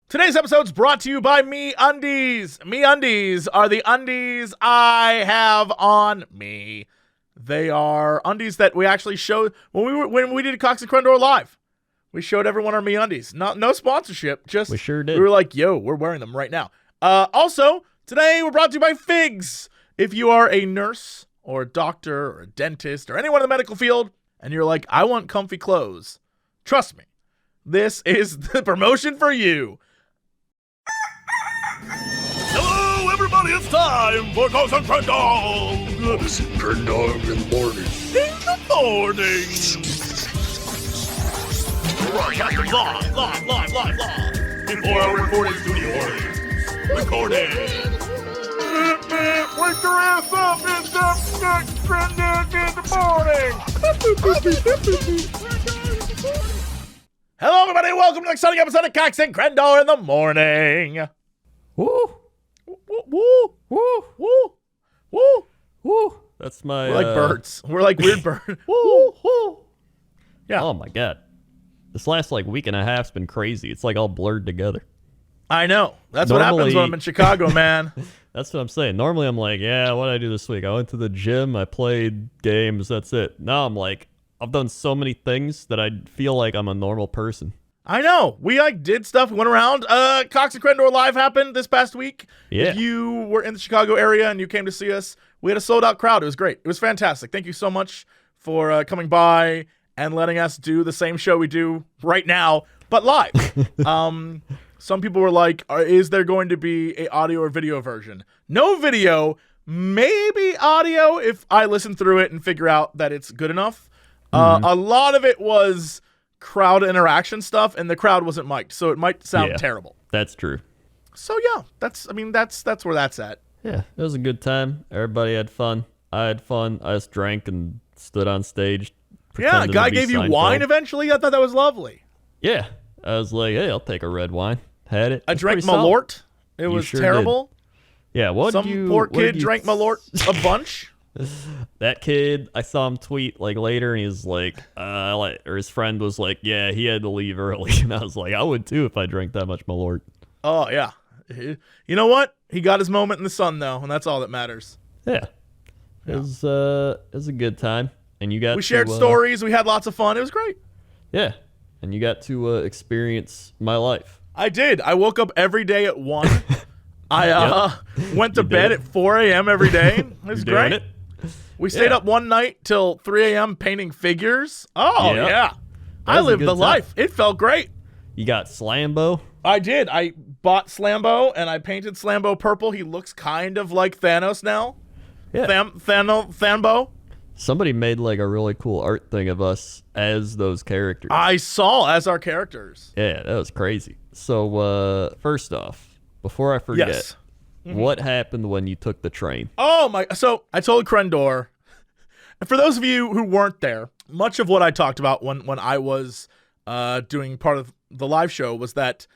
Today's episode is brought to you by MeUndies. MeUndies are the undies I have on me. They are undies that we actually showed when we did Cox and Crendor live. We showed everyone our MeUndies. No sponsorship, just we sure did. We were like, yo, we're wearing them right now. Also, today we're brought to you by Figs. If you are a nurse or a doctor or a dentist or anyone in the medical field, and you're like, I want comfy clothes, trust me, this is the promotion for you. Hello, everybody, it's time for Cox and Crendor. This is Crendor in the morning. In the morning. Broadcasting live. Before our recording studio audience. Recording. Wake your ass up, it's the Crendor in the morning. Hello, everybody. Welcome to an exciting episode of Cox and Crendor in the morning. Woo! Woo, woo, Woo! woo, woo. Woo! That's my. We're like birds. We're like weird birds. Woo, woo. Yeah. Oh my god! This last week and a half's been crazy. It's like all blurred together. I know. That's what happens when I'm in Chicago, man. That's what I'm saying. Normally I'm like, yeah, what did I do this week? I went to the gym. I played games. That's it. Now I'm like, I've done so many things that I feel like I'm a normal person. I know. We did stuff. We went around. Cox and Crendor Live happened this past week. Yeah. If you were in the Chicago area and you came to see us, we had a sold out crowd. It was great. It was fantastic. Thank you so much for coming by and letting us do the same show we do right now, but live. Some people were like, is there going to be a audio or video version? No video, maybe audio if I listen through it and figure out that it's good enough. A lot of it was crowd interaction stuff, and the crowd wasn't mic'd, so it might sound terrible. That's true. So yeah, that's where that's at. Yeah, it was a good time. Everybody had fun. I had fun. I just drank and stood on stage. Yeah, a guy gave you wine eventually. I thought that was lovely. Yeah, I was like, hey, I'll take a red wine. Had it. I drank Mallort. It was sure terrible. Did. Yeah, Some poor kid drank Mallort a bunch. That kid, I saw him tweet later, and he was like, or his friend was like, yeah, he had to leave early, and I was like, I would too if I drank that much Mallort. Oh yeah, you know what? He got his moment in the sun though, and that's all that matters. Yeah, it was a good time, and we shared stories. We had lots of fun. It was great. Yeah, and you got to experience my life. I did. I woke up every day at 1. I went to bed at 4 a.m. every day. It was great. We stayed up one night till 3 a.m. painting figures. Oh, yeah. I lived the life. It felt great. You got Slambo? I did. I bought Slambo, and I painted Slambo purple. He looks kind of like Thanos now. Yeah. Thambo. Somebody made a really cool art thing of us as those characters. I saw as our characters. Yeah, that was crazy. So, first off, before I forget, what happened when you took the train? Oh, my. So, I told Crendor, and for those of you who weren't there, much of what I talked about when I was doing part of the live show was that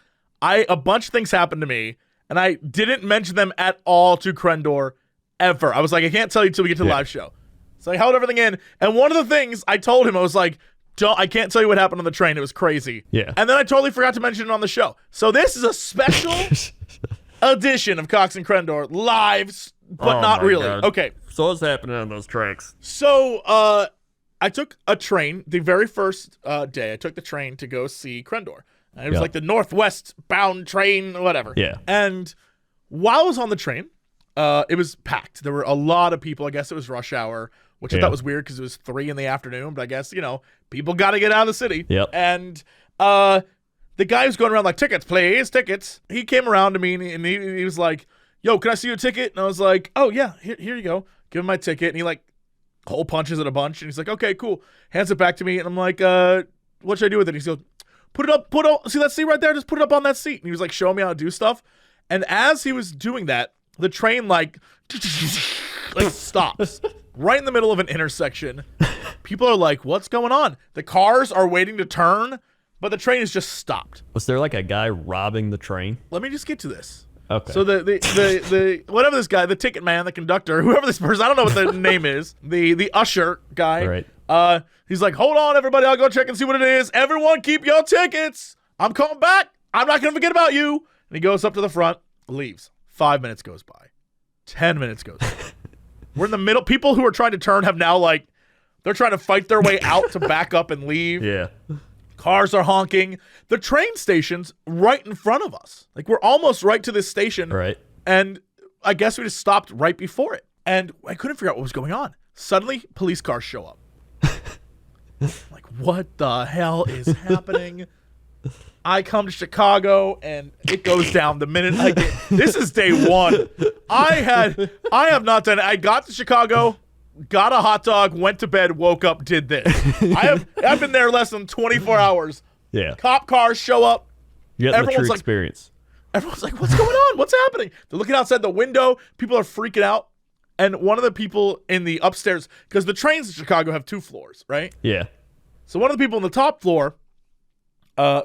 a bunch of things happened to me, and I didn't mention them at all to Crendor ever. I was like, I can't tell you till we get to the live show. So I held everything in, and one of the things I told him, I was like, I can't tell you what happened on the train. It was crazy. Yeah. And then I totally forgot to mention it on the show. So this is a special edition of Cox and Crendor live, but not really. God. Okay. So what's happening on those tracks? So I took a train the very first day. I took the train to go see Crendor. And it was like the northwest bound train, whatever. Yeah. And while I was on the train, it was packed. There were a lot of people. I guess it was rush hour, which I thought was weird because it was 3 in the afternoon. But I guess, people got to get out of the city. Yep. And the guy who's going around like, tickets, please, tickets. He came around to me and he was like, yo, can I see your ticket? And I was like, oh, yeah, here you go. Give him my ticket. And he hole punches it a bunch. And he's like, okay, cool. Hands it back to me. And I'm like, what should I do with it? And he goes, put it up. See that seat right there? Just put it up on that seat. And he was showing me how to do stuff. And as he was doing that, the train stops right in the middle of an intersection. People are like, what's going on? The cars are waiting to turn, but the train is just stopped. Was there a guy robbing the train? Let me just get to this. Okay. So the whatever this guy, the ticket man, the conductor, whoever this person, I don't know what the name is, the usher guy. Right. He's like, hold on, everybody, I'll go check and see what it is. Everyone keep your tickets. I'm coming back. I'm not going to forget about you. And he goes up to the front, leaves. 5 minutes goes by. 10 minutes goes by. We're in the middle. People who are trying to turn have now, like, they're trying to fight their way out to back up and leave. Yeah. Cars are honking. The train station's right in front of us. Like, we're almost right to this station. Right. And I guess we just stopped right before it. And I couldn't figure out what was going on. Suddenly, police cars show up. Like, what the hell is happening? I come to Chicago, and it goes down the minute I get. This is day one. I have not done it. I got to Chicago, got a hot dog, went to bed, woke up, did this. I've been there less than 24 hours. Yeah. Cop cars show up. You got the true experience. Everyone's like, what's going on? What's happening? They're looking outside the window. People are freaking out. And one of the people in the upstairs, because the trains in Chicago have 2 floors, right? Yeah. So one of the people on the top floor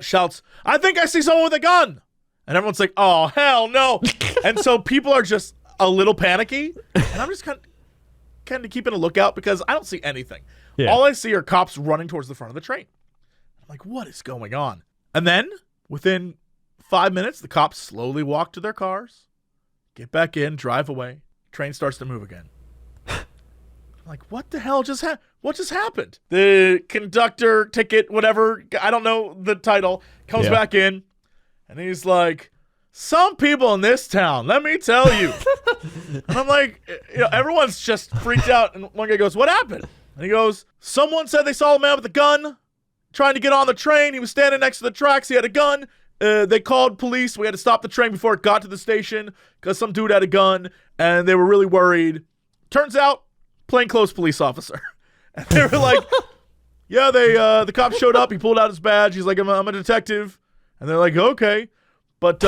shouts, I think I see someone with a gun. And everyone's like, oh, hell no. And so people are just a little panicky. And I'm just kind of keeping a lookout because I don't see anything. Yeah. All I see are cops running towards the front of the train. I'm like, what is going on? And then within 5 minutes, the cops slowly walk to their cars, get back in, drive away. Train starts to move again. I'm like, what the hell what just happened? The conductor, ticket, whatever, I don't know the title, comes back in, and he's like, some people in this town, let me tell you. And I'm like, everyone's just freaked out, and one guy goes, what happened? And he goes, someone said they saw a man with a gun trying to get on the train. He was standing next to the tracks. He had a gun. They called police. We had to stop the train before it got to the station because some dude had a gun, and they were really worried. Turns out, plainclothes police officer. And they were like, yeah, the cop showed up. He pulled out his badge. He's like, I'm a detective. And they're like, okay, but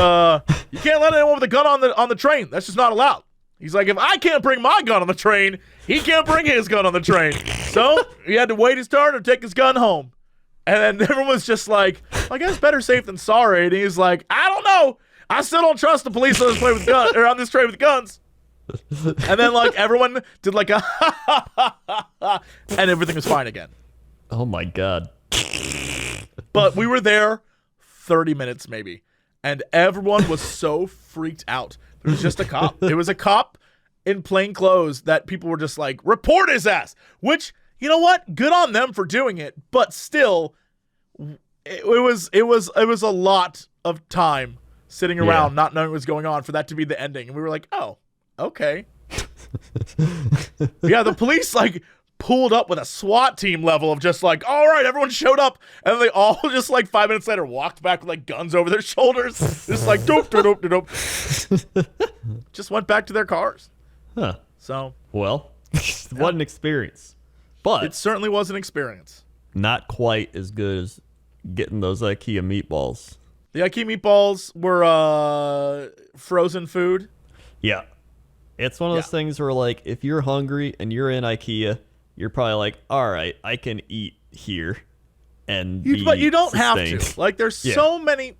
you can't let anyone with a gun on the train. That's just not allowed. He's like, if I can't bring my gun on the train, he can't bring his gun on the train. So he had to wait his turn or take his gun home. And then everyone's just like, I guess better safe than sorry. And he's like, I don't know. I still don't trust the police on this train with guns, or on this train with guns. And then like everyone did like a and everything was fine again. Oh my God. But we were there 30 minutes maybe. And everyone was so freaked out. There was just a cop. It was a cop in plain clothes that people were just like, report his ass. Which, you know what? Good on them for doing it. But still, it was a lot of time sitting around not knowing what was going on for that to be the ending. And we were like, oh, okay. Yeah, the police like pulled up with a SWAT team level of just like, all right, everyone showed up, and then they all just like 5 minutes later walked back with like guns over their shoulders, just like dope, dope, dope, dope. Just went back to their cars. Huh. So well, what an experience. But it certainly was an experience. Not quite as good as getting those IKEA meatballs. The IKEA meatballs were frozen food. Yeah. It's one of those things where, like, if you're hungry and you're in IKEA, you're probably like, all right, I can eat here and but you don't sustained. have to. Like, there's so many.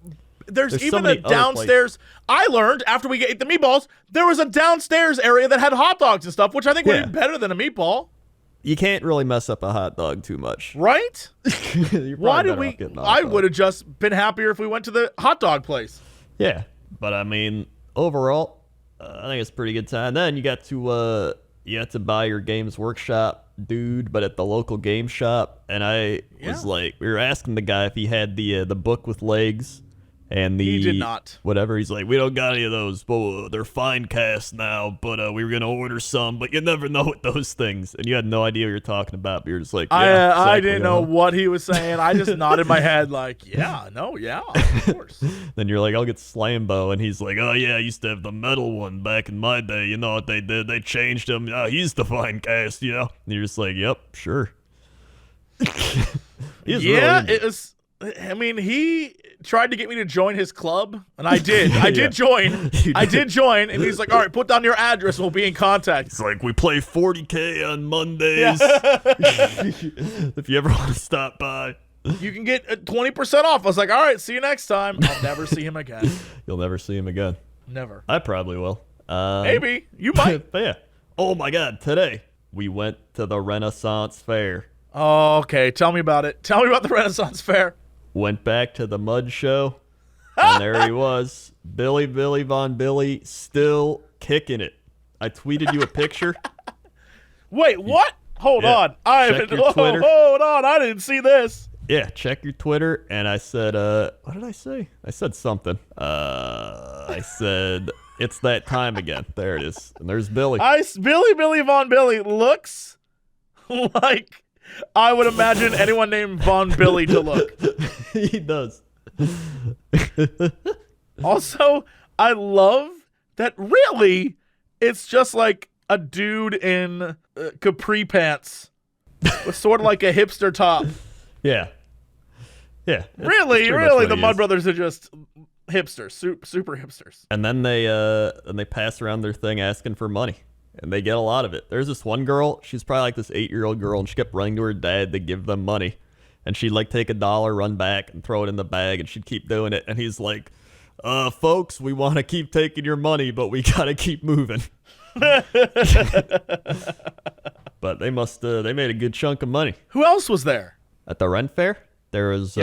There's even so many a downstairs. I learned after we ate the meatballs, there was a downstairs area that had hot dogs and stuff, which I think would be better than a meatball. You can't really mess up a hot dog too much. Right? Why did we? I would have just been happier if we went to the hot dog place. Yeah. But, I mean, overall, I think it's a pretty good time. Then you got to buy your Games Workshop dude, but at the local game shop. And I was like, we were asking the guy if he had the book with legs and the he did not. Whatever. He's like, we don't got any of those. But they're fine cast now. But we were gonna order some. But you never know with those things. And you had no idea what you're talking about. But you're just like, I didn't know what he was saying. I just nodded my head like, of course. Then you're like, I'll get Slambo, and he's like, oh yeah, I used to have the metal one back in my day. You know what they did? They changed him. He's the fine cast, you know. And you're just like, yep, sure. It was. I mean, he tried to get me to join his club, and I did. I did join. I did join, and he's like, all right, put down your address, and we'll be in contact. It's like, we play 40K on Mondays. If you ever want to stop by. You can get 20% off. I was like, all right, see you next time. I'll never see him again. You'll never see him again. Never. I probably will. Maybe. You might. But yeah. Oh, my God. Today, we went to the Renaissance Fair. Oh, okay. Tell me about it. Tell me about the Renaissance Fair. Went back to the mud show. And there he was, Billy Von Billy, still kicking it. I tweeted you a picture. Wait, what? Hold on. Check your Twitter. Hold on. I didn't see this. Yeah, check your Twitter. And I said, what did I say? I said something. I said, it's that time again. There it is. And there's Billy. Billy Von Billy looks like I would imagine anyone named Von Billy to look. He does. Also, I love that really it's just like a dude in capri pants with sort of like a hipster top. Yeah. Yeah. Really, the Mud Brothers are just hipsters, super hipsters. And then they pass around their thing asking for money. And they get a lot of it. There's this one girl, she's probably like this 8-year-old girl, and she kept running to her dad to give them money. And she'd like take $1, run back, and throw it in the bag, and she'd keep doing it. And he's like, folks, we want to keep taking your money, but we got to keep moving. But they made a good chunk of money. Who else was there? At the Ren Fair, there was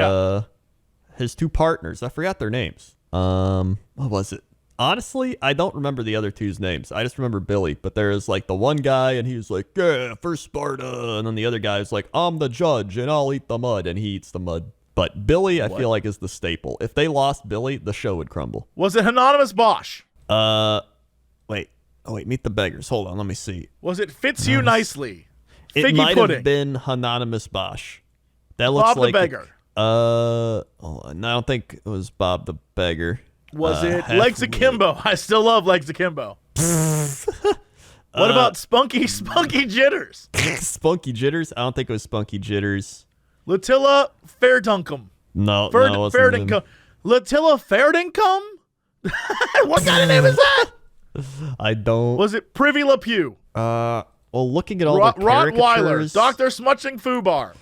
his 2 partners. I forgot their names. What was it? Honestly, I don't remember the other 2's names. I just remember Billy. But there was like the one guy, and he was like, yeah, for Sparta. And then the other guy was like, I'm the judge, and I'll eat the mud. And he eats the mud. But Billy, I feel like, is the staple. If they lost Billy, the show would crumble. Was it Anonymous Bosch? Wait. Oh, wait, Meet the Beggars. Hold on, let me see. Was it Fits You Nicely? It Figgy might Pudding. have been Anonymous Bosch. That looks Bob like the Beggar. Hold on. I don't think it was Bob the Beggar. Was it Legs Akimbo? I still love Legs Akimbo. What about Spunky Jitters? Spunky Jitters? I don't think it was Spunky Jitters. Latilla Fairdunkum. No, it wasn't him. Latilla Fairdinkum? What kind of name is that? I don't. Was it Privy LePew? Well, looking at all the caricatures, Rottweiler, Dr. Smutching Foobar.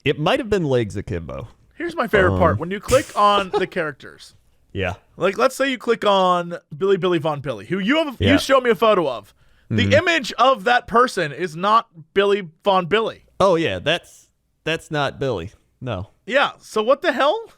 It might have been Legs Akimbo. Here's my favorite part. When you click on the characters, Yeah. like let's say you click on Billy Von Billy, who you show me a photo of. The image of that person is not Billy Von Billy. Oh yeah, that's not Billy. No. Yeah, so what the hell?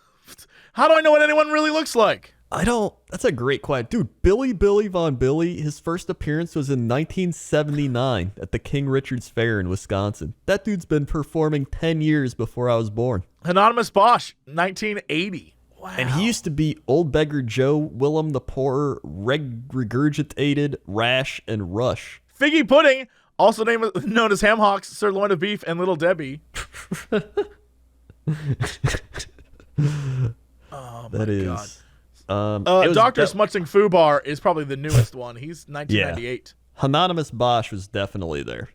How do I know what anyone really looks like? I don't. That's a great question. Dude, Billy Von Billy, his first appearance was in 1979 at the King Richard's Fair in Wisconsin. That dude's been performing 10 years before I was born. Anonymous Bosch, 1980. Wow. And he used to be Old Beggar Joe, Willem the Poor, Regurgitated, Rash, and Rush. Figgy Pudding, also known as Ham Hocks, Sirloin of Beef, and Little Debbie. Oh, my God. Dr. Smutzing Foobar is probably the newest one. He's 1998. Yeah. Anonymous Bosch was definitely there.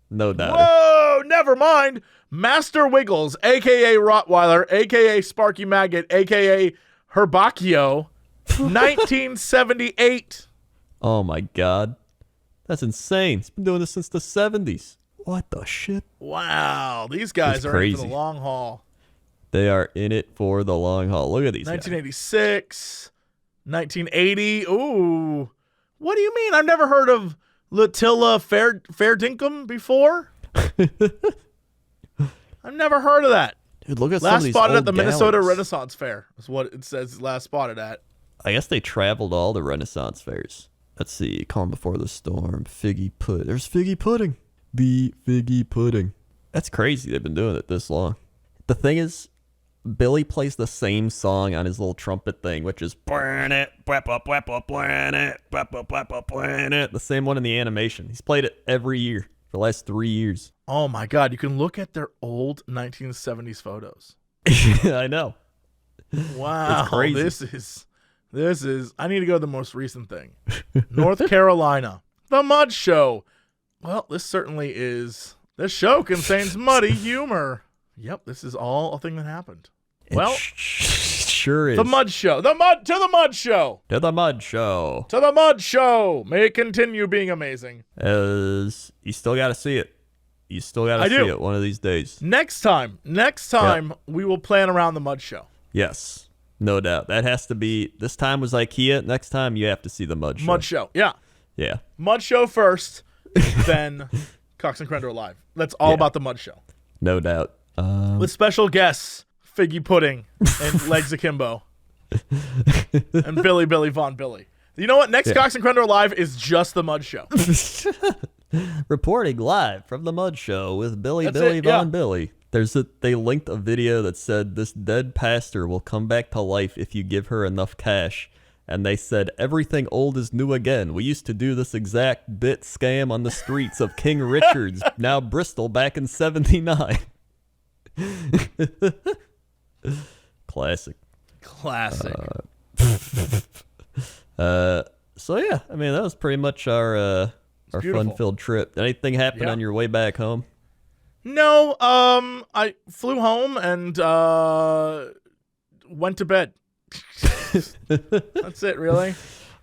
No doubt. Whoa, never mind. Master Wiggles, a.k.a. Rottweiler, a.k.a. Sparky Maggot, a.k.a. Herbacchio, 1978. Oh, my God. That's insane. He's been doing this since the 70s. What the shit? Wow, these guys are in for the long haul. They are in it for the long haul. Look at these 1986, 1980. Ooh. What do you mean? I've never heard of Latilla Fairdinkum before. I've never heard of that. Dude, look at last some of these spotted old at the Minnesota galleries. Renaissance Fair is what it says last spotted at. I guess they traveled all the Renaissance fairs. Let's see. Calm Before the Storm. Figgy Pudding. There's Figgy Pudding. The Figgy Pudding. That's crazy. They've been doing it this long. The thing is, Billy plays the same song on his little trumpet thing, which is planet, planet, planet. The same one in the animation. He's played it every year for the last 3 years. Oh my God! You can look at their old 1970s photos. I know. Wow, it's crazy. This is. I need to go to the most recent thing. North Carolina, the Mud Show. Well, this certainly is. This show contains muddy humor. Yep, this is all a thing that happened. Well, sure is. The Mud Show. To the Mud Show. To the Mud Show. To the Mud Show. May it continue being amazing. As you still got to see it. You still got to see it one of these days. Next time, we will plan around the Mud Show. Yes, no doubt. That has to be. This time was IKEA. Next time you have to see the Mud Show. Mud Show, yeah. Yeah. Mud Show first, then Cox and Crendor Live. That's all about the Mud Show. No doubt. With special guests, Figgy Pudding and Legs Akimbo. And Billy Von Billy. You know what? Next Cox and Crendor Live is just the Mud Show. Reporting live from the Mud Show with Billy That's Von Billy. They linked a video that said this dead pastor will come back to life if you give her enough cash. And they said, everything old is new again. We used to do this exact bit scam on the streets of King Richard's, now Bristol, back in 79. Classic. So yeah, I mean, that was pretty much our fun-filled trip. Anything happen on your way back home? No, I flew home and went to bed. That's it, really.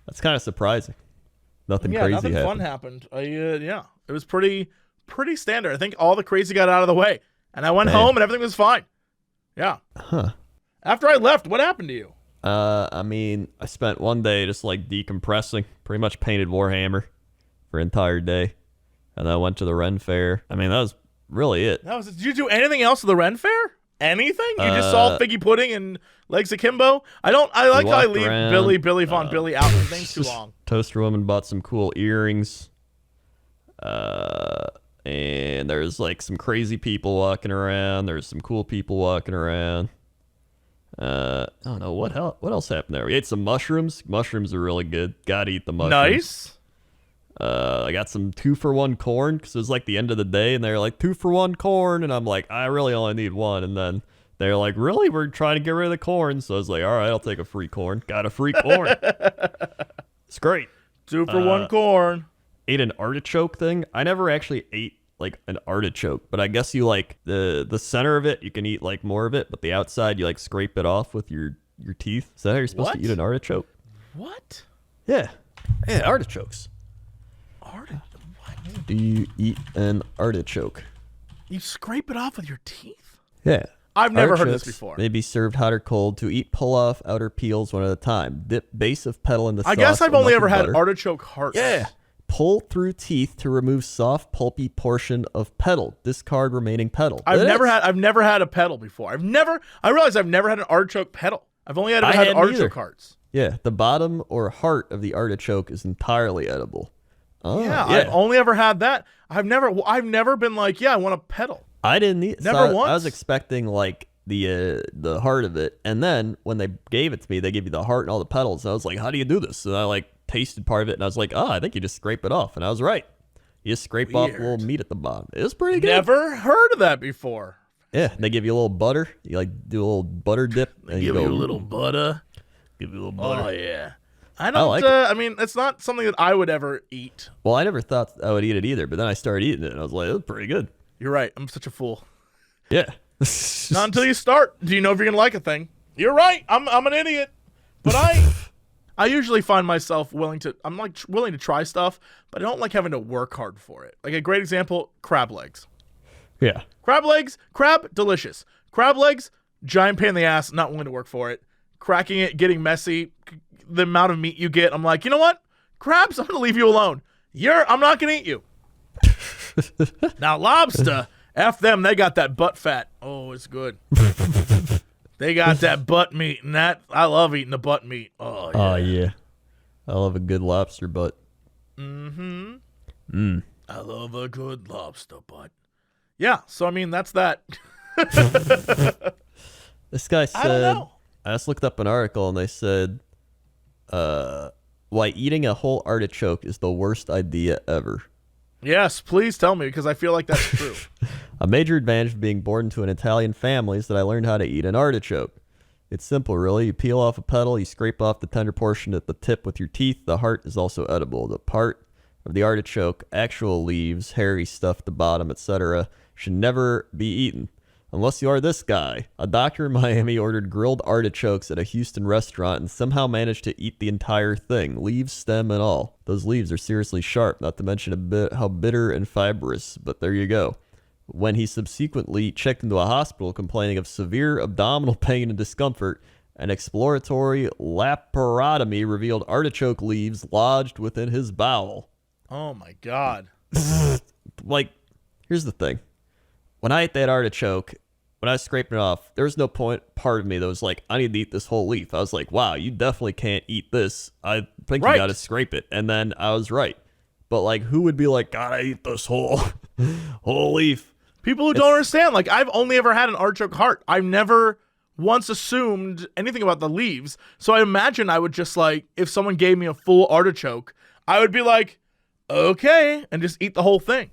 That's kind of surprising. Nothing crazy nothing happened. fun happened. It was pretty standard. I think all the crazy got out of the way, and I went home and everything was fine. Yeah. Huh. After I left, what happened to you? I mean, I spent one day just like decompressing. Pretty much painted Warhammer for an entire day, and then I went to the Ren Fair. I mean, that was really it. Did you do anything else at the Ren Fair? Anything? You just saw Figgy Pudding and Legs Akimbo? I like how I leave around, Billy Von Billy out and things too long. Toaster Woman bought some cool earrings. And there's like some crazy people walking around. There's some cool people walking around. I don't know what else happened there. We ate some mushrooms. Mushrooms are really good. Gotta eat the mushrooms. Nice. I got some 2-for-1 corn because it was like the end of the day, and they're like 2-for-1 corn, and I'm like, I really only need one. And then they're like, really? We're trying to get rid of the corn. So I was like, all right, I'll take a free corn. Got a free corn. It's great. 2-for-1 corn. Ate an artichoke thing. I never actually ate like an artichoke, but I guess you like the center of it, you can eat like more of it, but the outside you like scrape it off with your teeth. Is that how you're supposed to eat an artichoke? What? Yeah, artichokes. What? Do you eat an artichoke? You scrape it off with your teeth? Yeah. I've never heard this before. May be served hot or cold. To eat, pull off outer peels one at a time. Dip base of petal in the sauce. I guess I've only ever had artichoke hearts. Yeah. Pull through teeth to remove soft, pulpy portion of petal. Discard remaining petal. I've never had a petal before. I realize I've never had an artichoke petal. I've only had artichoke hearts. Yeah, the bottom or heart of the artichoke is entirely edible. Oh, yeah. I've only ever had that. I've never been like, I want a petal. I didn't eat. Never once. I was expecting like the heart of it, and then when they gave it to me, they gave you the heart and all the petals. And I was like, how do you do this? And I like tasted part of it, and I was like, I think you just scrape it off. And I was right. You just scrape off a little meat at the bottom. It was pretty good. Never heard of that before. Yeah, they give you a little butter. You like do a little butter dip. And give you a little butter. Give you a little butter. Oh yeah. I don't. I mean, it's not something that I would ever eat. Well, I never thought I would eat it either, but then I started eating it, and I was like, it was pretty good. You're right. I'm such a fool. Yeah. Not until you start do you know if you're gonna like a thing. You're right. I'm an idiot, but I usually find myself willing to try stuff, but I don't like having to work hard for it. Like a great example, crab legs. Yeah. Crab, delicious. Crab legs, giant pain in the ass, not willing to work for it. Cracking it, getting messy, the amount of meat you get, I'm like, you know what? Crabs, I'm going to leave you alone. I'm not going to eat you. Now, lobster, F them, they got that butt fat. Oh, it's good. They got that butt meat, and I love eating the butt meat. Oh, yeah. Oh, yeah. I love a good lobster butt. Mm-hmm. I love a good lobster butt. Yeah, so, I mean, that's that. This guy said, I don't know. I just looked up an article, and they said, why eating a whole artichoke is the worst idea ever. Yes, please tell me, because I feel like that's true. A major advantage of being born into an Italian family is that I learned how to eat an artichoke. It's simple, really. You peel off a petal, you scrape off the tender portion at the tip with your teeth. The heart is also edible. The part of the artichoke, actual leaves, hairy stuff at the bottom, etc., should never be eaten. Unless you are this guy. A doctor in Miami ordered grilled artichokes at a Houston restaurant and somehow managed to eat the entire thing, leaves, stem, and all. Those leaves are seriously sharp, not to mention how bitter and fibrous, but there you go. When he subsequently checked into a hospital complaining of severe abdominal pain and discomfort, an exploratory laparotomy revealed artichoke leaves lodged within his bowel. Oh my God. Like, here's the thing. When I ate that artichoke, when I was scraping it off, there was no part of me that was like, I need to eat this whole leaf. I was like, wow, you definitely can't eat this. I think you got to scrape it. And then I was right. But like, who would be like, gotta eat this whole leaf? People who don't understand. Like, I've only ever had an artichoke heart. I've never once assumed anything about the leaves. So I imagine I would just like, if someone gave me a full artichoke, I would be like, okay, and just eat the whole thing.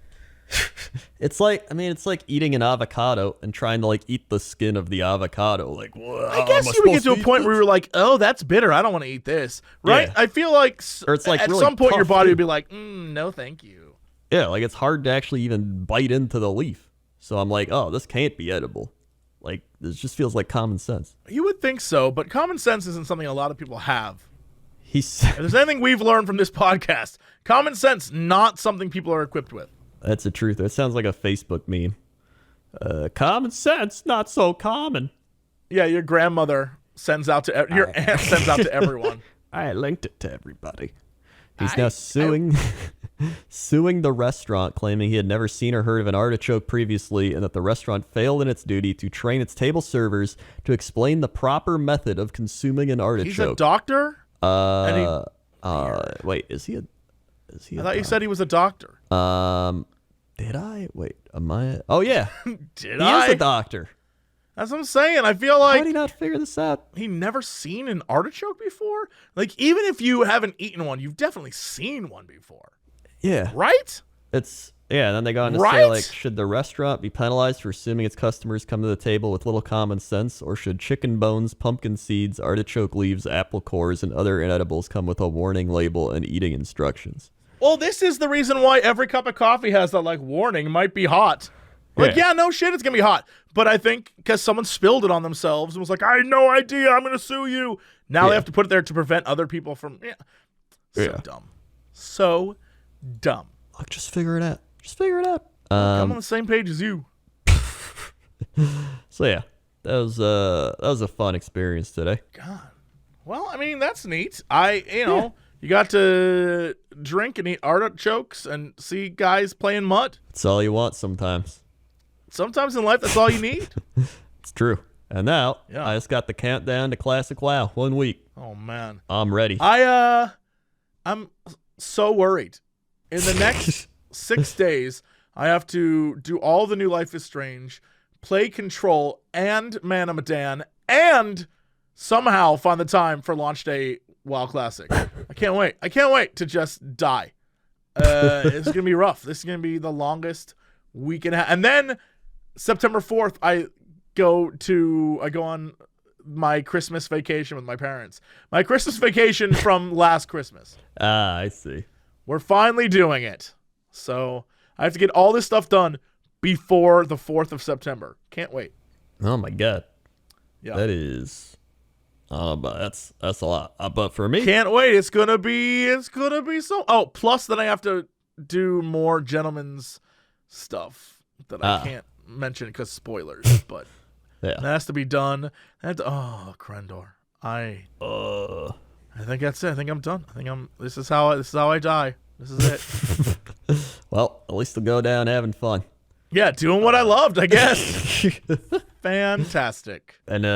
It's like eating an avocado and trying to like eat the skin of the avocado. Like, I guess you would get to a point where you're like, oh, that's bitter. I don't want to eat this. Right? Yeah. I feel like, or it's like at really some point your body too. would be like, no, thank you. Yeah, like it's hard to actually even bite into the leaf. So I'm like, oh, this can't be edible. Like, this just feels like common sense. You would think so, but common sense isn't something a lot of people have. If there's anything we've learned from this podcast, common sense, not something people are equipped with. That's the truth. It sounds like a Facebook meme. Common sense, not so common. Yeah, your grandmother sends out to your aunt sends out to everyone. I linked it to everybody. He's now suing the restaurant, claiming he had never seen or heard of an artichoke previously, and that the restaurant failed in its duty to train its table servers to explain the proper method of consuming an artichoke. He's a doctor. Wait, is he a? I thought you said he was a doctor. Did I? Wait, am I? Oh, yeah. Did I? He is a doctor. That's what I'm saying. I feel like... How did he not figure this out? He never seen an artichoke before? Like, even if you haven't eaten one, you've definitely seen one before. Yeah. Right? Yeah, then they go on to say, like, should the restaurant be penalized for assuming its customers come to the table with little common sense, or should chicken bones, pumpkin seeds, artichoke leaves, apple cores, and other inedibles come with a warning label and eating instructions? Well, this is the reason why every cup of coffee has that, like, warning, might be hot. Like, yeah, no shit, it's going to be hot. But I think because someone spilled it on themselves and was like, I had no idea, I'm going to sue you. Now they have to put it there to prevent other people from... dumb. So dumb. Look, just figure it out. Just figure it out. I'm on the same page as you. So, yeah, that was a fun experience today. God. Well, I mean, that's neat. You got to drink and eat artichokes and see guys playing mud. That's all you want sometimes. Sometimes in life, that's all you need. It's true. And now, I just got the countdown to Classic WoW. 1 week. Oh, man. I'm ready. I'm so worried. In the next 6 days, I have to do all the new Life is Strange, play Control and Man of Medan, and somehow find the time for launch day WoW Classic. I can't wait. I can't wait to just die. It's going to be rough. This is going to be the longest week and a half. And then September 4th, I go on my Christmas vacation with my parents. My Christmas vacation from last Christmas. Ah, I see. We're finally doing it. So I have to get all this stuff done before the 4th of September. Can't wait. Oh, my God. Yeah. That is... but that's a lot. But for me, can't wait. It's gonna be so. Oh, plus then I have to do more gentleman's stuff that I can't mention because spoilers. But that has to be done. Crendor. I think that's it. I think I'm done. This is how I die. This is it. Well, at least I'll go down having fun. Yeah, doing what I loved, I guess. Fantastic. And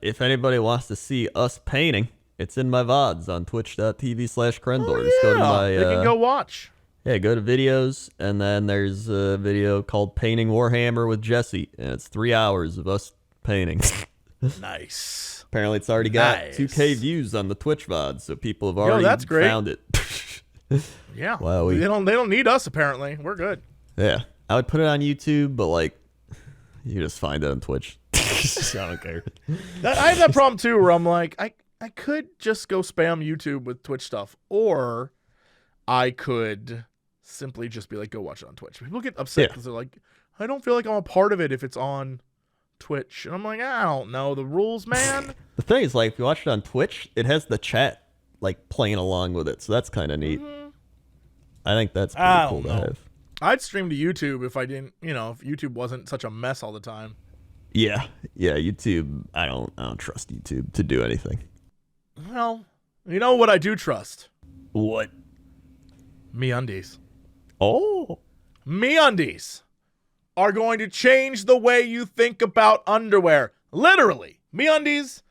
if anybody wants to see us painting, it's in my VODs on twitch.tv/Crendor. Just go to my... they can go watch. Yeah, go to videos, and then there's a video called Painting Warhammer with Jesse, and it's 3 hours of us painting. Nice. Apparently it's already got 2K views on the Twitch VOD, so people have already found it. Yeah. Wow, they don't need us, apparently. We're good. Yeah. I would put it on YouTube, but like, you just find it on Twitch. I don't care. I have that problem too, where I'm like, I could just go spam YouTube with Twitch stuff, or I could simply just be like, go watch it on Twitch. People get upset because they're like, I don't feel like I'm a part of it if it's on Twitch. And I'm like, I don't know the rules, man. The thing is, like, if you watch it on Twitch, it has the chat like playing along with it, so that's kind of neat. Mm-hmm. I think that's pretty cool to have. I'd stream to YouTube if I didn't, if YouTube wasn't such a mess all the time. Yeah, YouTube. I don't trust YouTube to do anything. Well, you know what I do trust? What? MeUndies. Oh. MeUndies. are going to change the way you think about underwear. Literally. MeUndies,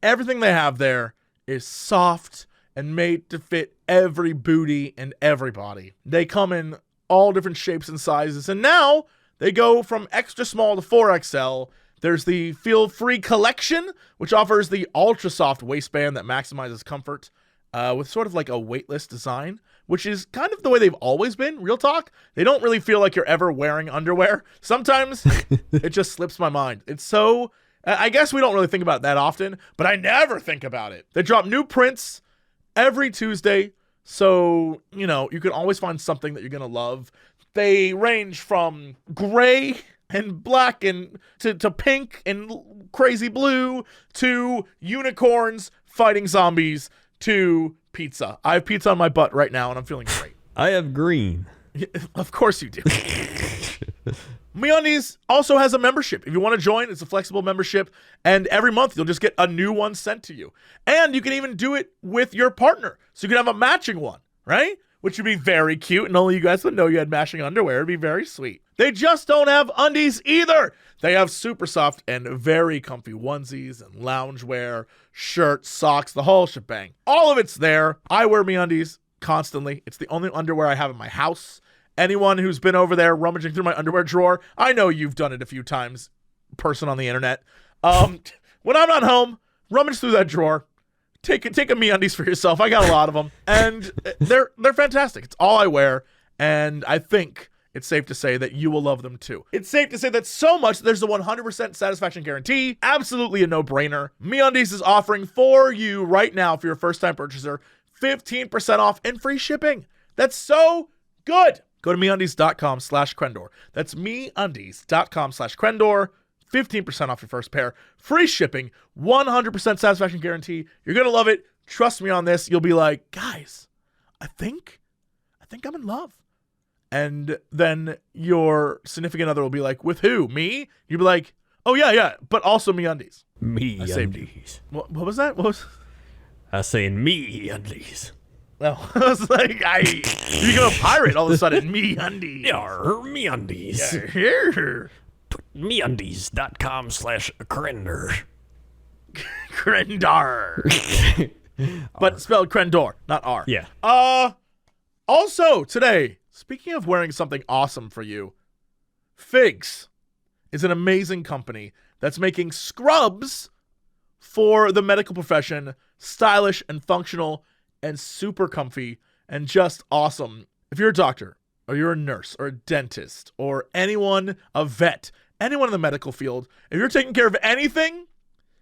everything they have there is soft and made to fit every booty and every body. They come in all different shapes and sizes, and now they go from extra small to 4XL. There's the Feel Free Collection, which offers the ultra soft waistband that maximizes comfort with sort of like a weightless design, which is kind of the way they've always been. Real talk. They don't really feel like you're ever wearing underwear. Sometimes it just slips my mind. It's so, I guess we don't really think about it that often, but I never think about it. They drop new prints every Tuesday, so, you know, you can always find something that you're going to love. They range from gray and black and to pink and crazy blue to unicorns fighting zombies to pizza. I have pizza on my butt right now and I'm feeling great. I have green. Of course you do. MeUndies also has a membership. If you want to join, it's a flexible membership, and every month you'll just get a new one sent to you. And you can even do it with your partner, so you can have a matching one, right? Which would be very cute, and only you guys would know you had matching underwear. It'd be very sweet. They just don't have undies either. They have super soft and very comfy onesies and loungewear, shirts, socks, the whole shebang. All of it's there. I wear MeUndies constantly. It's the only underwear I have in my house. Anyone who's been over there rummaging through my underwear drawer, I know you've done it a few times, person on the internet. When I'm not home, rummage through that drawer. Take a MeUndies for yourself. I got a lot of them, and they're fantastic. It's all I wear, and I think it's safe to say that you will love them too. It's safe to say that so much there's a 100% satisfaction guarantee. Absolutely a no-brainer. MeUndies is offering for you right now, for your first-time purchaser, 15% off and free shipping. That's so good. Go to MeUndies.com/Crendor. That's MeUndies.com/Crendor. 15% off your first pair. Free shipping. 100% satisfaction guarantee. You're going to love it. Trust me on this. You'll be like, guys, I think I'm in love. And then your significant other will be like, with who? Me? You'll be like, oh, yeah, but also MeUndies. MeUndies. What was that? What was... I saying MeUndies. Well, I was like, you're going to pirate all of a sudden. MeUndies. Yarr, MeUndies. Yeah, here. MeUndies.com/Crendor. Crendor. But spelled Crendor, not R. Yeah. Also, today, speaking of wearing something awesome for you, Figs is an amazing company that's making scrubs for the medical profession, stylish and functional and super comfy and just awesome. If you're a doctor or you're a nurse or a dentist or anyone, a vet, anyone in the medical field, if you're taking care of anything,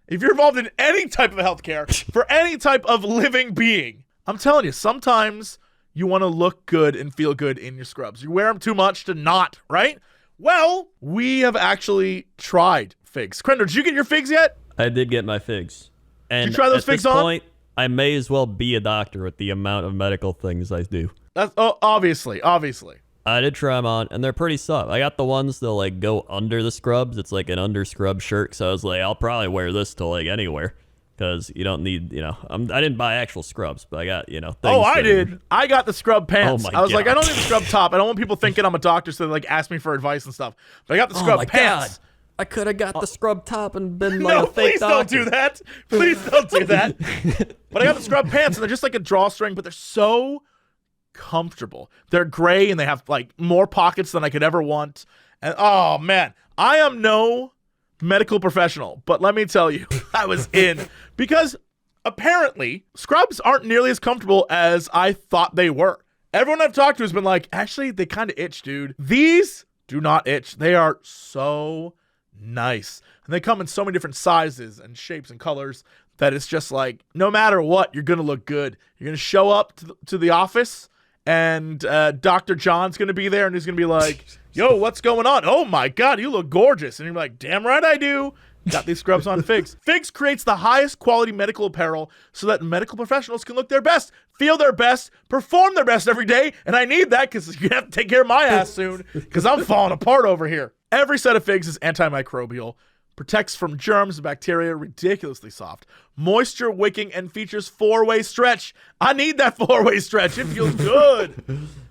if you're involved in any type of healthcare for any type of living being, I'm telling you, sometimes you want to look good and feel good in your scrubs. You wear them too much to not, right? Well, we have actually tried Figs. Crendor, did you get your Figs yet? I did get my Figs. And did you try those Figs at this on? point, I may as well be a doctor with the amount of medical things I do. That's obviously. I did try them on, and they're pretty soft. I got the ones that like go under the scrubs. It's like an under scrub shirt, so I was like, I'll probably wear this to like anywhere, because you don't need, I didn't buy actual scrubs, but I got, things. Oh, I did. I got the scrub pants. Oh my I was like, God. I don't need the scrub top. I don't want people thinking I'm a doctor, so they like ask me for advice and stuff. But I got the scrub pants. God. I could have got the scrub top and been like No, a fake please doctor. don't do that. Please don't do that. But I got the scrub pants, and they're just like a drawstring, but they're so comfortable. They're gray, and they have like more pockets than I could ever want. And oh man, I am no medical professional, but let me tell you, I was in, because apparently scrubs aren't nearly as comfortable as I thought they were. Everyone I've talked to has been like, actually, they kind of itch, dude. These do not itch. They are so nice. And they come in so many different sizes and shapes and colors that it's just like, no matter what, you're going to look good. You're going to show up to the office, and Dr. John's going to be there, and he's going to be like, yo, what's going on? Oh my God, you look gorgeous. And you're like, damn right I do. Got these scrubs on Figs. Figs creates the highest quality medical apparel so that medical professionals can look their best, feel their best, perform their best every day. And I need that because you have to take care of my ass soon, because I'm falling apart over here. Every set of Figs is antimicrobial, Protects from germs and bacteria, ridiculously soft. Moisture wicking and features 4-way stretch. I need that 4-way stretch. It feels good.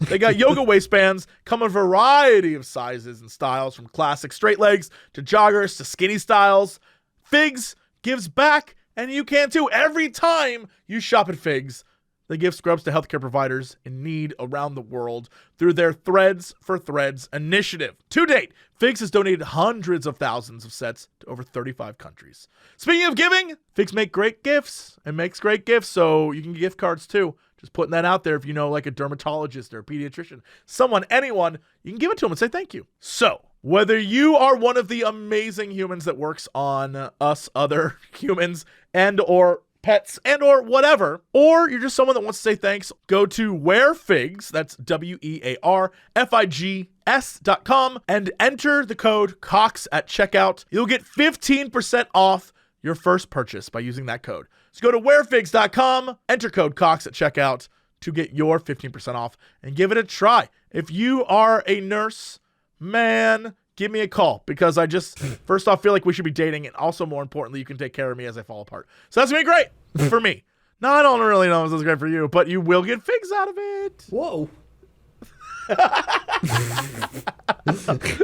They got yoga waistbands, come in a variety of sizes and styles, from classic straight legs to joggers to skinny styles. Figs gives back, and you can too. Every time you shop at Figs, they give scrubs to healthcare providers in need around the world through their Threads for Threads initiative. To date, Figs has donated hundreds of thousands of sets to over 35 countries. Speaking of giving, Figs make great gifts and makes great gifts, so you can get gift cards too. Just putting that out there. If you know, like a dermatologist or a pediatrician, someone, anyone, you can give it to them and say thank you. So whether you are one of the amazing humans that works on us other humans and or pets and or whatever, or you're just someone that wants to say thanks, go to wearfigs, that's wearfigs.com, and enter the code COX at checkout. You'll get 15% off your first purchase by using that code. So go to wearfigs.com, enter code COX at checkout to get your 15% off and give it a try. If you are a nurse, man, give me a call, because I just, first off, feel like we should be dating, and also, more importantly, you can take care of me as I fall apart. So that's going to be great for me. No, I don't really know if this is great for you, but you will get figs out of it. Whoa.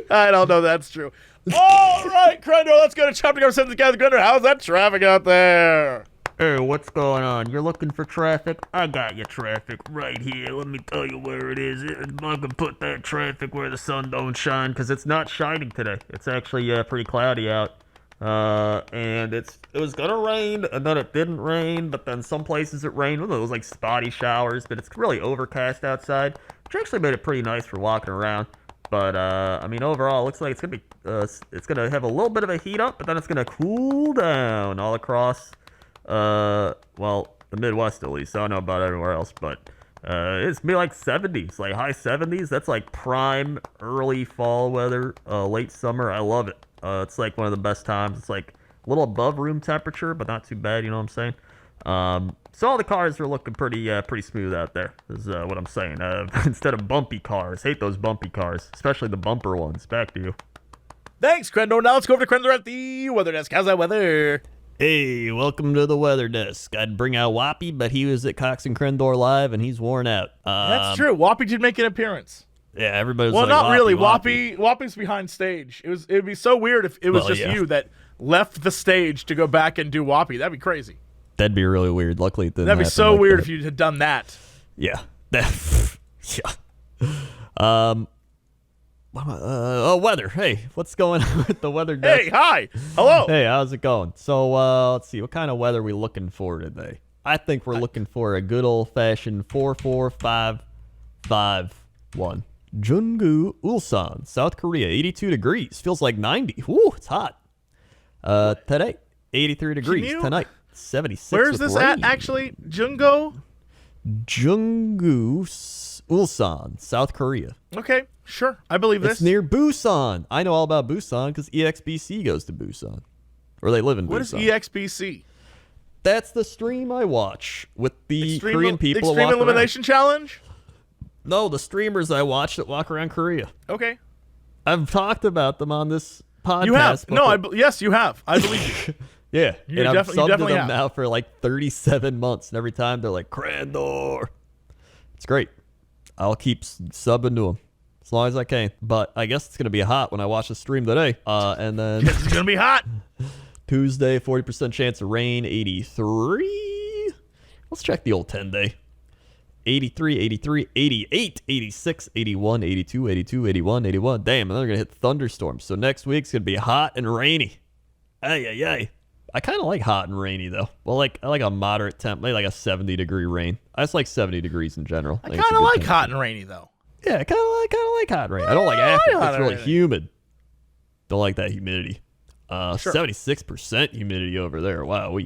I don't know that's true. All right, Crendor, let's go to chapter number 7 together. Crendor, how's that traffic out there? Hey, what's going on? You're looking for traffic? I got your traffic right here. Let me tell you where it is. I'm gonna put that traffic where the sun don't shine, because it's not shining today. It's actually pretty cloudy out. And it was gonna rain, and then it didn't rain, but then some places it rained. Well, it was like spotty showers, but it's really overcast outside, which actually made it pretty nice for walking around. But, I mean, overall, it looks like it's gonna be, it's gonna have a little bit of a heat up, but then it's gonna cool down all across, well, the Midwest at least. I don't know about everywhere else, but it's gonna be like 70s, like high 70s. That's like prime early fall weather, late summer. I love it. It's like one of the best times. It's like a little above room temperature, but not too bad. You know what I'm saying? So all the cars are looking pretty smooth out there, is what I'm saying. Instead of bumpy cars. Hate those bumpy cars, especially the bumper ones. Back to you. Thanks, Crendor. Now let's go over to Crendor at the weather desk. How's that weather? Hey, welcome to the weather desk. I'd bring out Whoppy, but he was at Cox and Crendor Live, and he's worn out. That's true. Whoppy did make an appearance. Yeah, everybody was well, like, not Whoppy, really. Whoppy. Whoppy's behind stage. It'd be so weird if it was you that left the stage to go back and do Whoppy. That'd be crazy. That'd be really weird. Luckily, it didn't That'd be happen so like weird that. if you had done that. Yeah. Yeah. Weather. Hey, what's going on with the weather desk? Hey, hi. Hello. Hey, how's it going? So, let's see. What kind of weather are we looking for today? I think we're looking for a good old-fashioned 4-4-5-5-1. Jeongu, Ulsan, South Korea, 82 degrees. Feels like 90. Woo, it's hot. Today, 83 degrees. Tonight, 76 Where's with this rain. at, actually? Jeongu? Jeongu, Ulsan, South Korea. Okay, sure. I believe this. It's near Busan. I know all about Busan because EXBC goes to Busan. Or they live in Busan. What is EXBC? That's the stream I watch with the Korean people that Extreme walk Elimination Challenge? around. No, the streamers I watch that walk around Korea. Okay. I've talked about them on this podcast. You have. before. No, yes, you have. I believe you. Yeah, You and I've subbed to definitely them have. now for like 37 months, and every time they're like, Crendor. It's great. I'll keep subbing to them as long as I can. But I guess it's going to be hot when I watch the stream today. And then It's going to be hot. Tuesday, 40% chance of rain, 83. Let's check the old 10-day. 83, 83, 88, 86, 81, 82, 82, 81, 81. Damn, and then they're going to hit thunderstorms. So next week's going to be hot and rainy. Ay, ay, ay. I kind of like hot and rainy, though. Well, I like a moderate temp, maybe like a 70-degree rain. I just like 70 degrees in general. I think it's kind a of good like hot and rainy, though. Yeah, I kind of like hot and rainy. I don't like I after. like hot It's and really rainy. humid. Don't like that humidity. Sure. 76% humidity over there. Wow,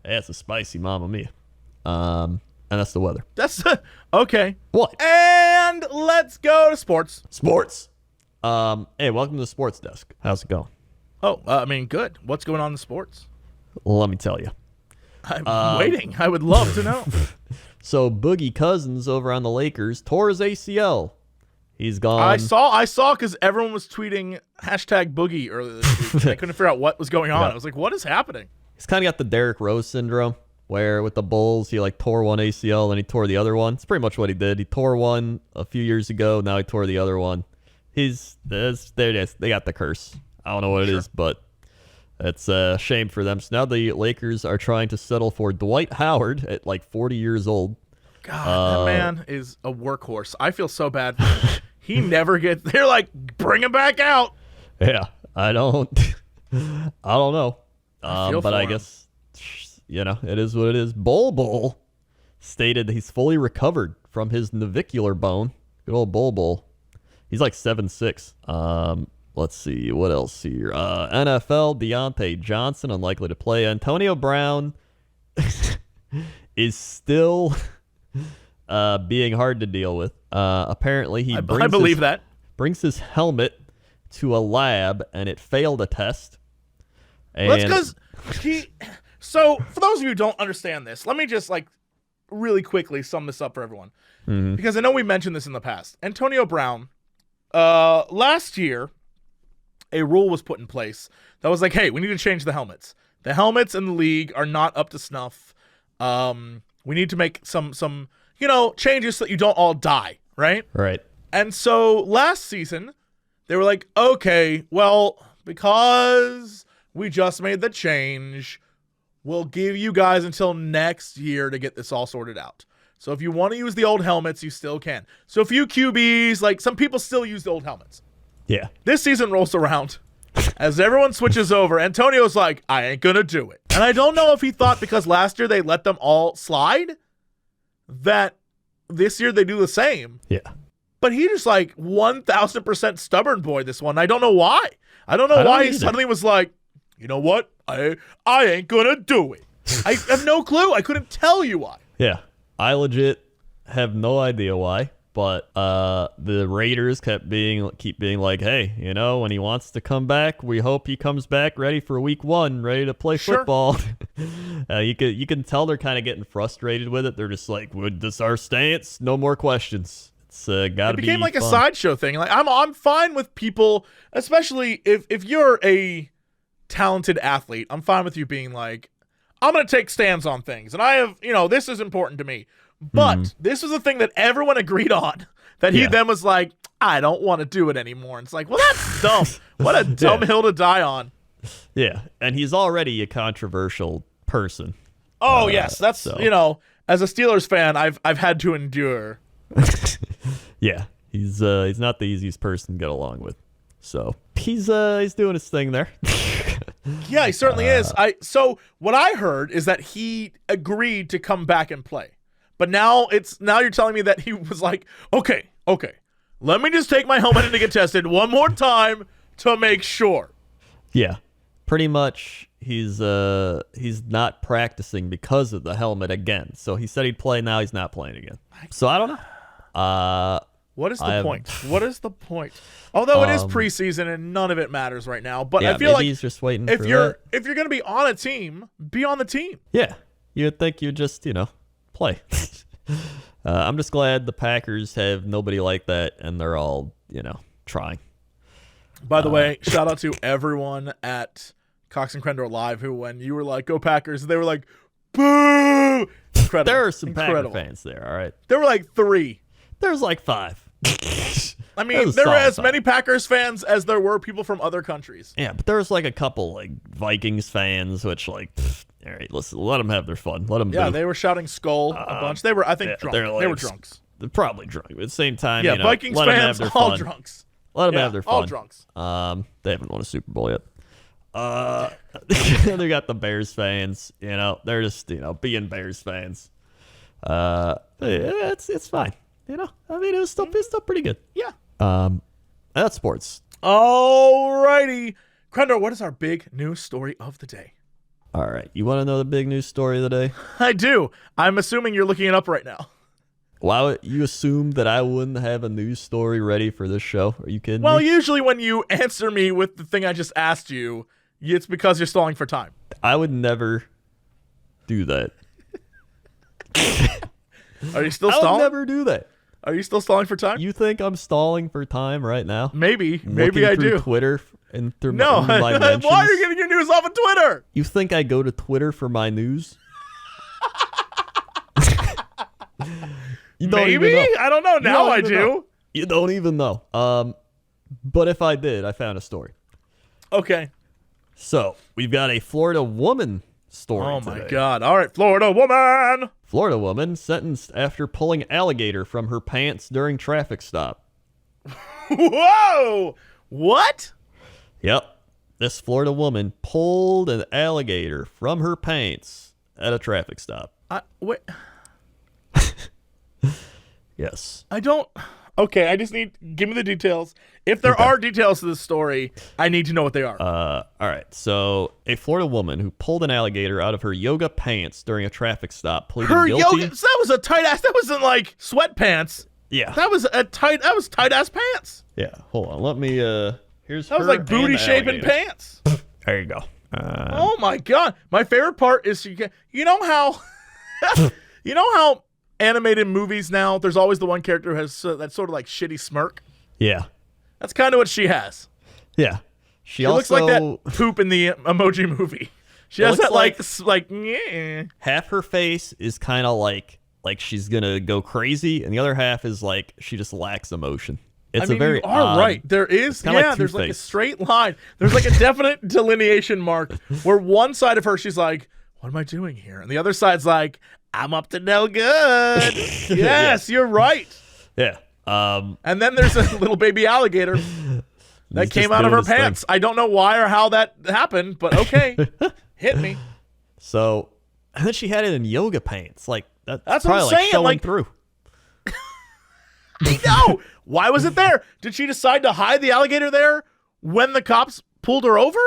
that's a spicy mamma mia. And that's the weather. That's okay. What? And let's go to sports. Sports. Hey, welcome to the sports desk. How's it going? Oh, I mean, good. What's going on in sports? Well, let me tell you. I'm waiting. I would love to know. So Boogie Cousins over on the Lakers tore his ACL. He's gone. I saw because everyone was tweeting #Boogie earlier this week. I couldn't figure out what was going on. Yeah. I was like, what is happening? He's kind of got the Derrick Rose syndrome, where with the Bulls, he like tore one ACL and he tore the other one. It's pretty much what he did. He tore one a few years ago. Now he tore the other one. There it is. They got the curse. I don't know what it is, but it's a shame for them. So now the Lakers are trying to settle for Dwight Howard at like 40 years old. God, that man is a workhorse. I feel so bad for him. He never gets. They're like, bring him back out. Yeah, I don't know. But I guess, it is what it is. Bol stated he's fully recovered from his navicular bone. Good old Bol. He's like 7'6". Let's see what else here. NFL Deontay Johnson unlikely to play. Antonio Brown is still being hard to deal with. Apparently he brings his helmet to a lab and it failed a test. And That's because So for those of you who don't understand this, let me just really quickly sum this up for everyone, because I know we mentioned this in the past. Antonio Brown, last year, a rule was put in place that was like, hey, we need to change the helmets. The helmets in the league are not up to snuff. We need to make some changes so that you don't all die, right? Right. And so last season, they were like, okay, well, because we just made the change, we'll give you guys until next year to get this all sorted out. So if you want to use the old helmets, you still can. So a few QBs, some people still use the old helmets. Yeah. This season rolls around. As everyone switches over, Antonio's like, I ain't going to do it. And I don't know if he thought because last year they let them all slide, that this year they do the same. Yeah. But he just 1,000% stubborn boy this one. I don't know why. I don't know why he suddenly was like, you know what? I ain't going to do it. I have no clue. I couldn't tell you why. Yeah. I legit have no idea why. But the Raiders keep being like, hey, when he wants to come back, we hope he comes back ready for week 1, ready to play football. You can tell they're kind of getting frustrated with it. They're just like, this is our stance? No more questions. It's got to be. It became like a sideshow thing. I'm fine with people, especially if you're a talented athlete. I'm fine with you being like, I'm going to take stands on things, and I have, this is important to me. But this was the thing that everyone agreed on, that he then was like, I don't want to do it anymore. And it's like, well, that's dumb. What a dumb hill to die on. Yeah, and he's already a controversial person. Oh, yes. That's, as a Steelers fan, I've had to endure. Yeah, he's not the easiest person to get along with. So he's doing his thing there. Yeah, he certainly is. So what I heard is that he agreed to come back and play. But now you're telling me that he was like, okay, let me just take my helmet in to get tested one more time to make sure. Yeah, pretty much he's not practicing because of the helmet again. So he said he'd play, now he's not playing again. So I don't know. What is the point? What is the point? Although it is preseason and none of it matters right now. But I feel like he's just waiting if you're going to be on a team, be on the team. Yeah, you would think you'd just play. I'm just glad the Packers have nobody like that, and they're all trying. By the way, shout out to everyone at Cox and Crendor Live who, when you were like, go Packers, they were like, boo. Incredible. There are some Packer fans there, all right? There were 3. There's 5. I mean, there were as many Packers fans as there were people from other countries. Yeah, but there was a couple Vikings fans, which all right, listen, let them have their fun. Let them. Yeah, they were shouting "Skull" a bunch. They were, I think, drunk. They were drunks. They're probably drunk. But at the same time, yeah, Vikings let fans, them have their all fun. drunks. Let them have their fun. All drunks. They haven't won a Super Bowl yet. They got the Bears fans. They're just being Bears fans. It's fine. I mean, it's still pretty good. Yeah. That's sports. Alrighty, Crendor, what is our big news story of the day? All right, you want to know the big news story of the day? I do. I'm assuming you're looking it up right now. Why would you assume that I wouldn't have a news story ready for this show? Are you kidding me? Well, usually when you answer me with the thing I just asked you, it's because you're stalling for time. I would never do that. Are you still stalling? I would never do that. Are you still stalling for time? You think I'm stalling for time right now? Maybe Looking I through do. Twitter and through No, my mentions? why are you getting your news off of Twitter? You think I go to Twitter for my news? You don't Maybe? even know. I don't know. You Now don't I even do. know. You don't even know. But if I did, I found a story. Okay. So we've got a Florida woman story. Oh my today. God! All right, Florida woman. Florida woman sentenced after pulling alligator from her pants during traffic stop. Whoa! What? Yep. This Florida woman pulled an alligator from her pants at a traffic stop. Wait. Yes. I don't. Okay, I just need. Give me the details. If there are details to this story, I need to know what they are. All right. So, a Florida woman who pulled an alligator out of her yoga pants during a traffic stop pleaded Her guilty. yoga. So that was a tight ass. That wasn't like sweatpants. Yeah. That was tight ass pants. Yeah. Hold on. Let me. Here's. That was her like booty and the shaping alligator. pants. There you go. Oh my God! My favorite part is you know how you know how animated movies now. There's always the one character who has that sort of like shitty smirk. Yeah. That's kind of what she has. Yeah. She looks like that poop in the Emoji Movie. She has that like yeah. half her face is kind of like she's gonna go crazy, and the other half is like she just lacks emotion. It's I mean, a very you are right. There is, kinda like there's like a Two-Face. straight line. There's like a definite delineation mark where one side of her, she's like, what am I doing here? And the other side's like, I'm up to no good. Yes, you're right. Yeah. And then there's a little baby alligator that He's came just out of doing her his thing. pants. I don't know why or how that happened, but okay. Hit me. So, and then she had it in yoga pants. Like that's what probably I'm like saying, showing like- through. No. Why was it there? Did she decide to hide the alligator there when the cops pulled her over?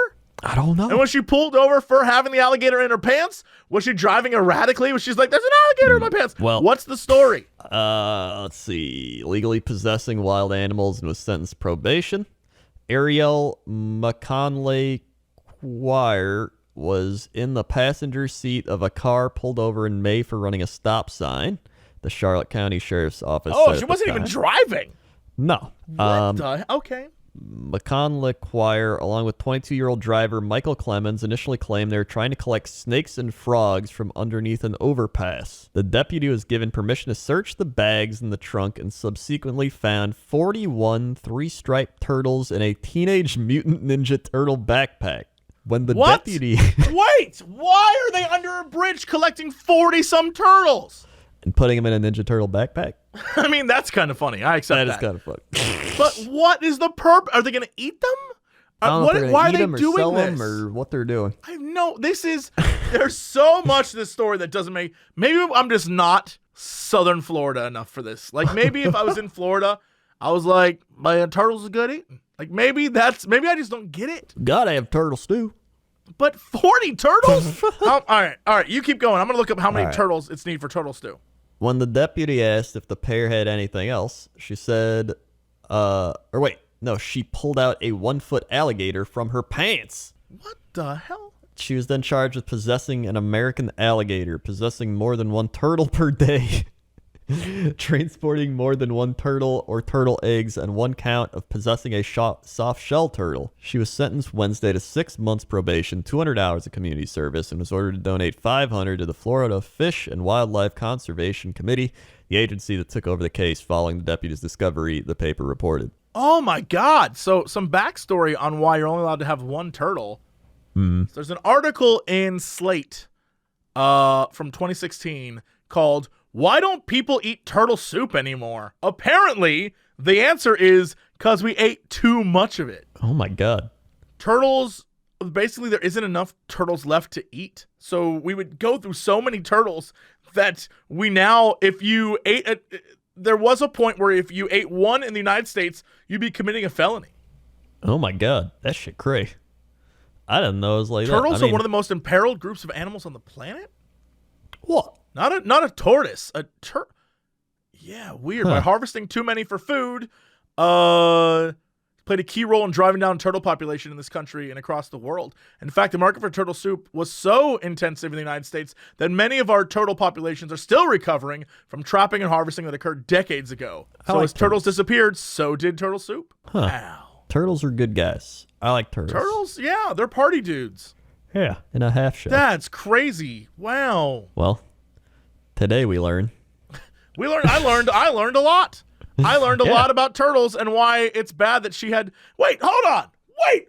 I don't know. And was she pulled over for having the alligator in her pants? Was she driving erratically? Was she like, there's an alligator in my pants? Well- What's the story? Let's see. Legally possessing wild animals and was sentenced to probation. Ariel McConley Quire was in the passenger seat of a car pulled over in May for running a stop sign. The Charlotte County Sheriff's Office Oh, said she at the wasn't even time. driving. No. What the? Okay. McConley Quire, along with 22-year-old driver Michael Clemens, initially claimed they were trying to collect snakes and frogs from underneath an overpass. The deputy was given permission to search the bags in the trunk and subsequently found 41 three-striped turtles in a Teenage Mutant Ninja Turtle backpack. When the What? deputy Wait, why are they under a bridge collecting 40-some turtles? and putting him in a Ninja Turtle backpack, I mean, that's kind of funny. I accept that that. is kind of funny. But what is the purpose? Are they going to eat them? I don't know if they're gonna Why are eat they them or doing sell this? them or what they're doing. I know there's so much to this story that doesn't make. Maybe I'm just not Southern Florida enough for this. Like maybe if I was in Florida, I was like, my turtles are good eating. Like maybe I just don't get it. Gotta have turtle stew. But 40 turtles? All right. You keep going. I'm gonna look up how many All right. turtles it's need for turtle stew. When the deputy asked if the pair had anything else, she said, she pulled out a 1-foot alligator from her pants. What the hell? She was then charged with possessing an American alligator, possessing more than one turtle per day, transporting more than one turtle or turtle eggs, and 1 count of possessing a soft shell turtle. She was sentenced Wednesday to 6 months probation, 200 hours of community service, and was ordered to donate $500 to the Florida Fish and Wildlife Conservation Committee, the agency that took over the case following the deputy's discovery, the paper reported. Oh my God! So some backstory on why you're only allowed to have one turtle. So there's an article in Slate from 2016 called "Why Don't People Eat Turtle Soup Anymore?" Apparently, the answer is because we ate too much of it. Oh my God. Turtles, basically, there isn't enough turtles left to eat. So we would go through so many turtles that we now, if you ate there was a point where if you ate one in the United States, you'd be committing a felony. Oh my God. That shit cray. I didn't know it was like Turtles that. are one of the most imperiled groups of animals on the planet. What? Not a tortoise. Yeah, weird. By harvesting too many for food, places played a key role in driving down turtle population in this country and across the world. In fact, the market for turtle soup was so intensive in the United States that many of our turtle populations are still recovering from trapping and harvesting that occurred decades ago. So as turtles disappeared, so did turtle soup. Huh. Wow. Turtles are good guys. I like turtles. Turtles? Yeah, they're party dudes. Yeah. In a half shell. That's crazy. Wow. Well, today we learn. I learned a lot. I learned a lot about turtles and why it's bad that she had. Wait, hold on.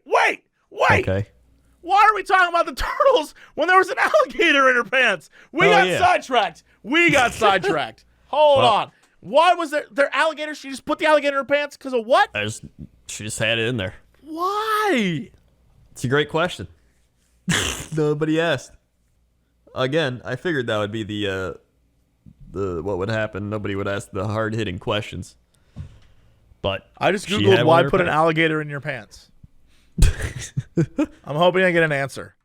Wait. Okay. Why are we talking about the turtles when there was an alligator in her pants? We got sidetracked. Hold on. Why was there alligator? She just put the alligator in her pants because of what? She just had it in there. Why? It's a great question. Nobody asked. Again, I figured that would be the what would happen. Nobody would ask the hard-hitting questions. But I just Googled why put an alligator in your pants. I'm hoping I get an answer.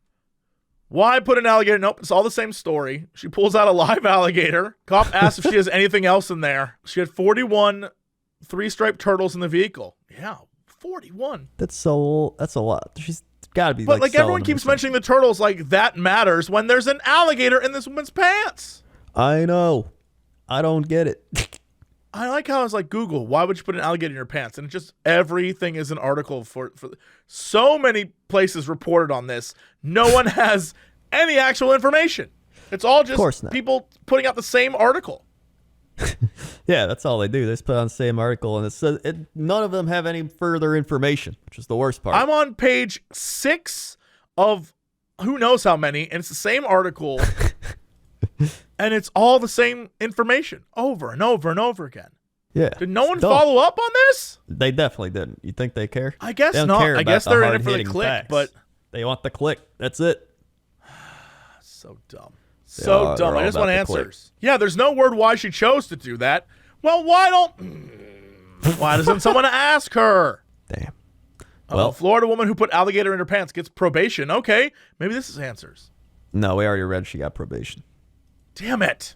Why put an alligator? Nope, it's all the same story. She pulls out a live alligator. Cop asks if she has anything else in there. She had 41 three-striped turtles in the vehicle. Yeah, 41. That's a lot. She's got to be. But like everyone keeps mentioning the turtles, like that matters when there's an alligator in this woman's pants. I know. I don't get it. I like how it's like Google, why would you put an alligator in your pants? And it just everything is an article for so many places reported on this. No one has any actual information. It's all just people putting out the same article. Yeah, that's all they do. They just put on the same article, and it says none of them have any further information, which is the worst part. I'm on page 6 of who knows how many, and it's the same article. And it's all the same information over and over and over again. Yeah. Did no one follow up on this? They definitely didn't. You think they care? I guess not. I guess they're in it for the click, but they want the click. That's it. So dumb. So dumb. I just want answers. Yeah, there's no word why she chose to do that. Well, why doesn't someone ask her? Damn. Well, Florida woman who put alligator in her pants gets probation. Okay, maybe this is answers. No, we already read she got probation. Damn it.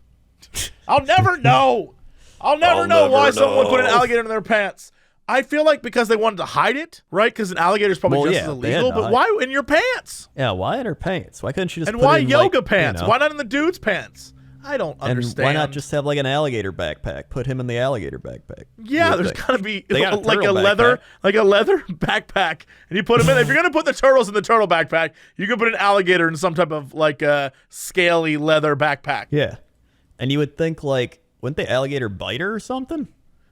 I'll never know. I'll never know why someone put an alligator in their pants. I feel like because they wanted to hide it, right? Because an alligator is probably just as illegal. But why in your pants? Yeah, why in her pants? Why couldn't she just and why yoga pants? Why not in the dude's pants? I don't understand. And why not just have like an alligator backpack? Put him in the alligator backpack. Yeah, there's got to be like a leather backpack, and you put him in. If you're gonna put the turtles in the turtle backpack, you can put an alligator in some type of like a scaly leather backpack. Yeah, and you would think like, wouldn't the alligator bite her or something?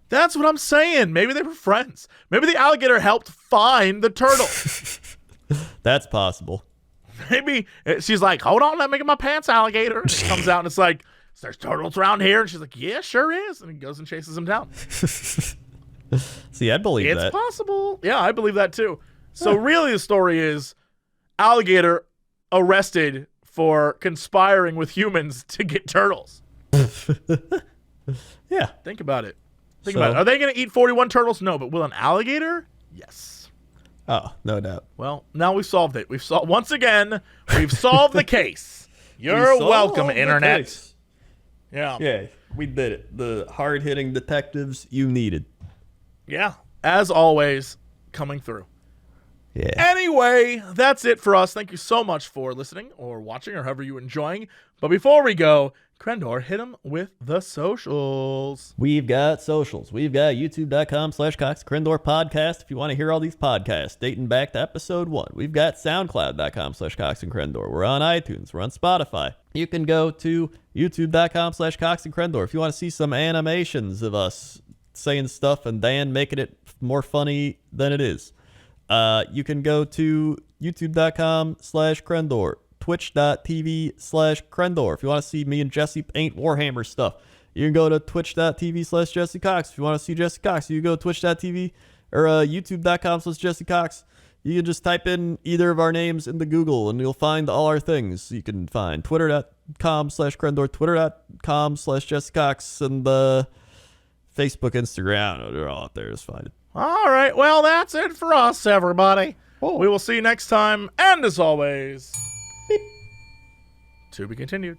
That's what I'm saying. Maybe they were friends. Maybe the alligator helped find the turtle. That's possible. Maybe she's like, hold on, let me get my pants, alligator. And she comes out and it's like, there's turtles around here. And she's like, yeah, sure is. And he goes and chases them down. See, I'd believe that. It's possible. Yeah, I believe that too. So really the story is alligator arrested for conspiring with humans to get turtles. Yeah. Think about it. Think about it. Are they going to eat 41 turtles? No, but will an alligator? Yes. Oh, no doubt. Well, now we've solved it. We've solved the case. You're welcome, internet. Yeah, we did it. The hard-hitting detectives you needed. Yeah, as always, coming through. Yeah. Anyway, that's it for us. Thank you so much for listening or watching or however you're enjoying. But before we go, Crendor, hit him with the socials. We've got socials. We've got youtube.com/Cox Crendor podcast if you want to hear all these podcasts dating back to episode 1. We've got soundcloud.com/Cox and Crendor. We're on iTunes. We're on Spotify. You can go to youtube.com/Cox and Crendor if you want to see some animations of us saying stuff and Dan making it more funny than it is. You can go to youtube.com/Crendor. Twitch.tv/Crendor if you want to see me and Jesse paint Warhammer stuff. You can go to twitch.tv/Jesse Cox if you want to see Jesse Cox. You can go to twitch.tv or youtube.com/Jesse Cox. You can just type in either of our names into Google and you'll find all our things. You can find twitter.com/Crendor, twitter.com/Jesse Cox, and Facebook, Instagram. They're all out there. Just find it. All right. Well, that's it for us, everybody. We will see you next time. And as always, to be continued.